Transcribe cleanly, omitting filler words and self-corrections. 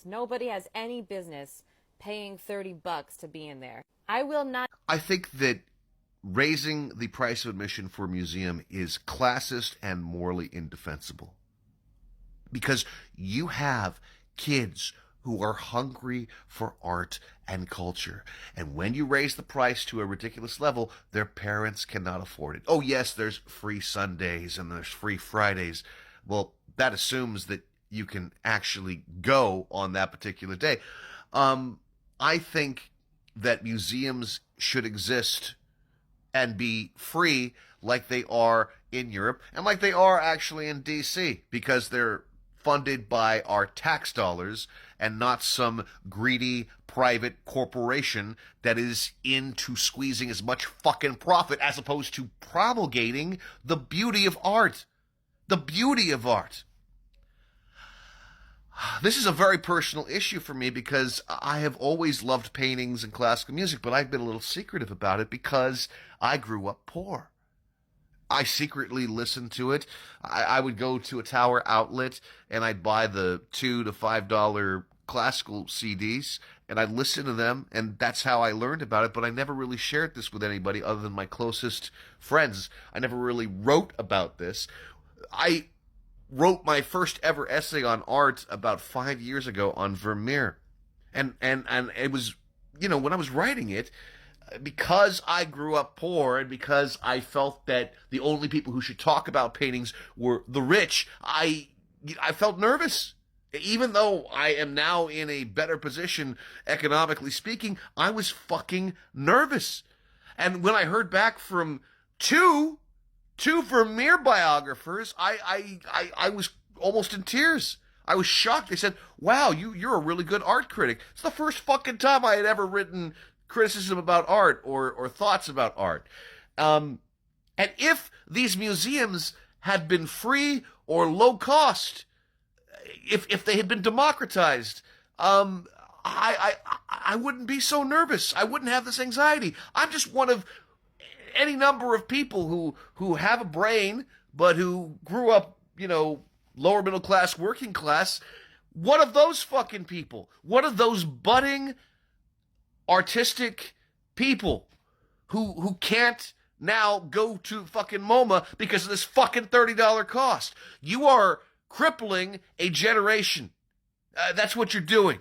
Nobody has any business paying $30 to be in there. I will not. I think that raising the price of admission for a museum is classist and morally indefensible. Because you have kids who are hungry for art and culture. And when you raise the price to a ridiculous level, their parents cannot afford it. Oh, yes, there's free Sundays and there's free Fridays. Well, that assumes that you can actually go on that particular day. I think that museums should exist and be free like they are in Europe and like they are actually in DC, because they're funded by our tax dollars and not some greedy private corporation that is into squeezing as much fucking profit as opposed to promulgating the beauty of art. The beauty of art. This is a very personal issue for me because I have always loved paintings and classical music, but I've been a little secretive about it because I grew up poor. I secretly listened to it. I would go to a Tower outlet and I'd buy the $2 to $5 classical CDs and I'd listen to them, and that's how I learned about it. But I never really shared this with anybody other than my closest friends. I never really wrote about this. I wrote my first ever essay on art about 5 years ago on Vermeer. And it was, when I was writing it, because I grew up poor and because I felt that the only people who should talk about paintings were the rich, I felt nervous. Even though I am now in a better position economically speaking, I was fucking nervous. And when I heard back from two Vermeer biographers, I was almost in tears. I was shocked. They said, wow, you're a really good art critic. It's the first fucking time I had ever written criticism about art or thoughts about art. And if these museums had been free or low cost, if they had been democratized, I wouldn't be so nervous. I wouldn't have this anxiety. I'm just one of any number of people who have a brain, but who grew up, lower middle class, working class. What of those fucking people? What of those budding artistic people who can't now go to fucking MoMA because of this fucking $30 cost? You are crippling a generation. That's what you're doing.